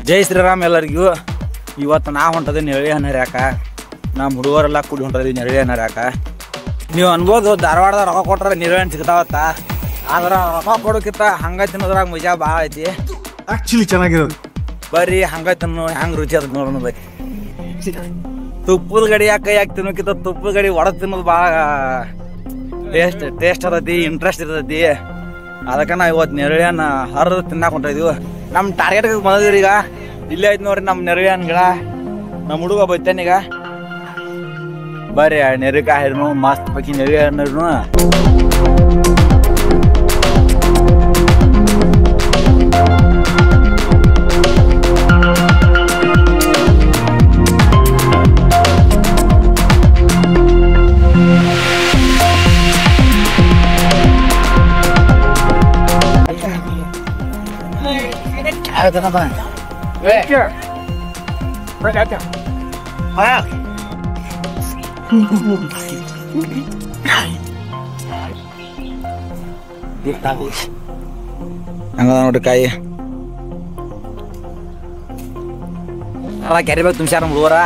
ಜೈ ಶ್ರೀರಾಮ್ ಎಲ್ಲರಿಗೂ. ಇವತ್ತು ನಾ ಹೊಂಟದ ನೆರಳಿ ಹಣ್ಣು ಹರ್ಯಾಕ, ನಮ್ಮ ಹುಡುಗರೆಲ್ಲ ಕೂಡಿ ಹೊಂಟದ್ವಿ ನೆರಳಿ ಹಣ್ಣು ಹರ್ಯಾಕ. ನೀವು ಅನ್ಬೋದು ಧಾರವಾಡದ ರೊಕ್ಕ ಕೊಟ್ರೆ ನೆರಳಿ ಹಣ್ಣು ಸಿಗ್ತಾವತ್ತ, ಆದ್ರೆ ರೊಕ್ಕ ಕೊಡೋಕ್ಕಿಂತ ಹಂಗ ತಿನ್ನೋದ್ರಾಗ ಮಜಾ ಭಾಳ ಐತಿ. ಆಕ್ಚುಲಿ ಚೆನ್ನಾಗಿರೋದು ಬರ್ರಿ ಹಂಗ ತಿನ್ನು, ಹೆಂಗ್ ರುಚಿ ಅದ ನೋಡೋಣ ಬರ್ರಿ. ತುಪ್ಪದ ಗಡಿ ಕೈ ಹಾಕಿ ತಿನ್ನೋಕ್ಕಿಂತ ತುಪ್ಪದ ಗಡಿ ಒಡದ್ ತಿನ್ನೋದು ಭಾಳ ಟೇಸ್ಟ್ ಅದತಿ, ಇಂಟ್ರೆಸ್ಟ್ ಇರ್ತೈತಿ. ಅದಕ್ಕೆ ನಾವು ಇವತ್ತು ನೆರಳಿ ಹಣ್ಣು ಹರಿದು ತಿನ್ನಾಕ ಹೊಂಟಿದ್ವಿ. ನಮ್ಮ ಟಾರ್ಗೆಟ್ ಬಂದಿದ್ರಿ. ಈಗ ಇಲ್ಲೇ ಐತಿ ನೋಡ್ರಿ ನಮ್ಮ ನೆರಳಿ ಹಣ್ಣು ಗಿಡ. ನಮ್ಮ ಹುಡುಗ ಬೈತಾನೀಗ. ಬರ್ರಿ ನೆರಳಿಕಾಯಿ ಹರಿನು ಮಸ್ತ್ ಪಕ್ಕಿ ನೆರಳಿ ಹಣ್ಣು. ಹಂಗ ನೋಡ್ರಿ ಕಾಯಿ ಕೆರಿಬೇಕು ತುಂಬ್ಸ್ಯಾರ ನಮ್ಮ ಹುಡುಗರ.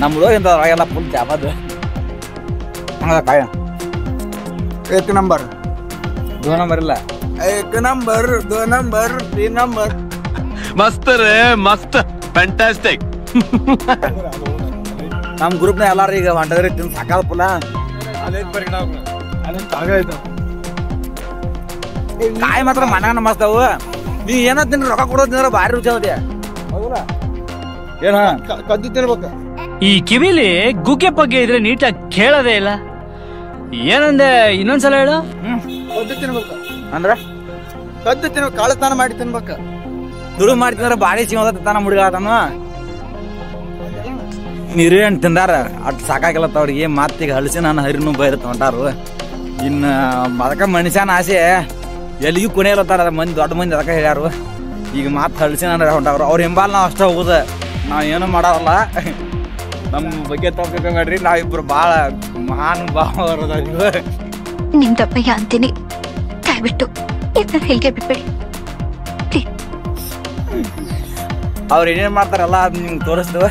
ನಮ್ಮ ಹುಡುಗ ಇಂಥದ್ರಾಗೆಲ್ಲ ಫುಲ್ ಜಾಬದು. ಹಂಗ ಕಾಯಿ एक नंबर 2 ನಂಬರ್ ಇಲ್ಲ, 1 नंबर 2 नंबर 3 नंबर मस्त रे मस्त ಫ್ಯಾಂಟಾಸ್ಟಿಕ್. ನಮ್ಮ ಗ್ರೂಪ್ನ ಎಲ್ಲಾರು ಈಗ ಹೊಂಟದ್ರಿ ತಿಂದು ಸಾಕಾದ ಪುಲ. ಕಾಯಿ ಮಾತ್ರ ಮನಾನ ಮಸ್ತ್ ಅವು. ನೀ ಏನೋ ತಿನ್ರಿ ರೊಕ್ಕ ಕೊಡೋದ್ ತಿಂದ್ರೆ ಭಾರಿ ರುಚಿ ಅದೇ. ಏನ ಕದ್ದು ತಿನ್ಬೇಕು. ಈ ಕಿವಿಲಿ ಗುಗ್ಗೆ ಪಗ್ಗೆ ಇದ್ರೆ ನೀಟಾಗಿ ಕೇಳೋದೇ ಇಲ್ಲ. ಏನಂದೆ ಇನ್ನೊಂದ್ಸಲ ಹೇಳು. ಕದ್ದು ತಿನ್ಬೇಕು ಅಂದ್ರ ಕದ್ದು ತಿನ್ಬೇಕು, ಕಾಳಸ್ನಾನ ಮಾಡಿ ತಿನ್ಬೇಕು. ದುಡು ಮಾಡ್ತಿದ್ರ ಬಾಡಿ ಸಿಗೋದತ್ತ ನಮ್ಮ ಹುಡುಗ ಆತನು. ನೀರು ಹಣ್ಣು ತಿಂದಾರ ಅಟ್ ಸಾಕಾಗಿಲ್ಲತ್ತ ಅವ್ರಿಗೆ. ಮತ್ತೀಗ ಹಲಸಿನ ಹಣ್ಣು ಹರಿನು ಬೈರತ್ ಹೊಂಟಾರು. ಇನ್ನು ಅದಕ್ಕೆ ಮನುಷ್ಯನ ಆಸೆ ಎಲ್ಲಿಗೂ ಕುಣಿಯಲತ್ತಾರ ಮಂದಿ, ದೊಡ್ಡ ಮಂದಿ ಅದಕ್ಕೆ ಹೇಳ್ಯಾರು. ಈಗ ಮತ್ತೆ ಹಲಸಿನ ಹಣ್ಣು ಹೊಂಟಾವ್ರು. ಅವ್ರ ಹಿಂಬಾಲ್ ನಾವು ಅಷ್ಟೇ ಹೋಗುದ, ನಾವು ಏನು ಮಾಡೋಲ್ಲ. ನಮ್ಮ ಬಗ್ಗೆ ತಪ್ಪ ಮಾಡ್ರಿ, ನಾವಿಬ್ರು ಭಾಳ ಮಹಾನ್ ಭಾವ. ನಿಮ್ದಪ್ಪಯ್ಯ ಅಂತೀನಿ, ದಯವಿಟ್ಟು ಇದನ್ನ ಹೇಳಿಕೆ ಬಿಟ್ಬೇಡಿ. ಅವ್ರು ಏನೇನು ಮಾಡ್ತಾರಲ್ಲ ಅದು ನಿಮ್ಗೆ ತೋರಿಸ್ತೇವ.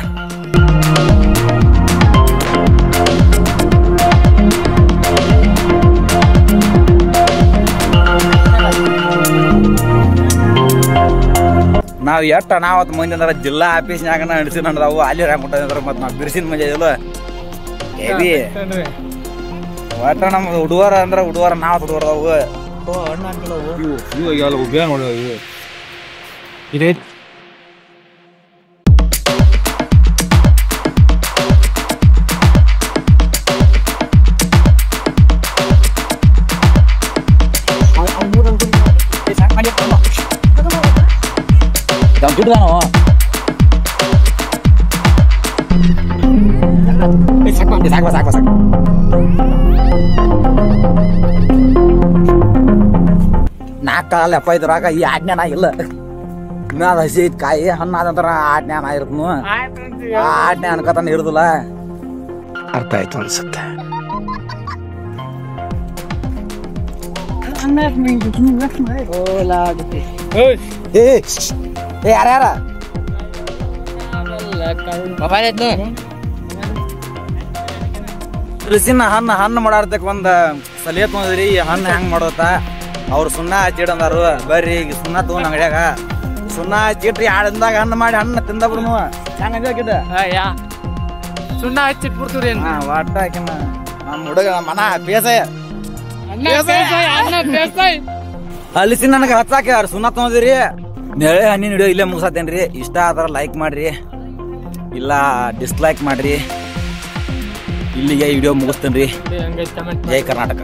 ನಾವು ಎಷ್ಟು ಅನಾವತ್ತು ಮಂದಿ ಅಂದ್ರೆ ಜಿಲ್ಲಾ ಆಫೀಸ್ನಾಗ ನಡೆಸಿ ನಡೆದವು ಅಲ್ಲಿ ಹಾಕೊಂಡ್ರೆ ಮತ್ತು ನಾವು ಬಿರ್ಸಿನ ಮಜಾ ಇದಲ್ಲ ಹೆವಿ. ಒಟ್ಟ ನಮ್ಮ ಹುಡುಗರ ಅಂದ್ರೆ ಹುಡುಗರ ನಾವು ಹುಡುಗರದವು. ಇದೇ ನಾಲ್ಕಲ್ಲ ಎಪ್ಪ ಇದ್ರಾಗ ಈ ಆಜ್ಞಾನ ಇಲ್ಲ. ಇನ್ನ ಅದು ಹಸಿ ಐತಿ ಕಾಯಿ, ಹಣ್ಣು ಆದಂತರ ಆಜ್ಞಾನ ಇರುತ್ತನು. ಆಜ್ಞೆ ಅನ್ಕತಾನ ಇರುದಿಲ್ಲ. ಅರ್ಥ ಆಯ್ತು ಅನ್ಸುತ್ತೆ. ಯಾರ್ಯಾರ ಹಲಸಿನ ಹಣ್ಣು ಮಾಡಾರ್ತಕ್ ಒಂದ್ ಸಲಿಯ ತೊಂದ್ರಿ. ಈ ಹಣ್ಣು ಹೆಂಗ್ ಮಾಡೋತ ಅವ್ರು ಸುಣ್ಣ ಹಚ್ಚಿಡ್ ಅಂದಾರು. ಬರ್ರಿ ಈಗ ಸುಣ್ಣ ತಗೊಂಡ್ ಅಂಗಡ್ಯಾಗ ಸುಣ್ಣ ಹಚ್ಚಿಟ್ರಿ ಆಡಂದಾಗ ಹಣ್ಣು ಮಾಡಿ ಹಣ್ಣು ತಿಂದ ಬಿಡ್ನು. ಹೆಂಗ ಸುಣ್ಣ ಹಚ್ಚಿಟ್ಬಿಡ್ತೀರಿ. ಒಟ್ಟ ಹಾಕಿನ ನಮ್ಮ ಹುಡುಗ ಮನ ಬೇಸಾಯ ಹಲಸಿನ ನನಗೆ ಹಚ್ಚಾಕ ಸುಣ್ಣ ತೊಗೊಂಡಿರಿ. ನೆಳೆ ಹಣ್ಣಿನ ವಿಡಿಯೋ ಇಲ್ಲೇ ಮುಗಿಸತ್ತೇನ್ರಿ. ಇಷ್ಟ ಆದ್ರ ಲೈಕ್ ಮಾಡ್ರಿ, ಇಲ್ಲ ಡಿಸ್ಲೈಕ್ ಮಾಡ್ರಿ. ಇಲ್ಲಿಗೆ ವಿಡಿಯೋ ಮುಗಿಸ್ತೇನ್ರಿ. ಜೈ ಕರ್ನಾಟಕ.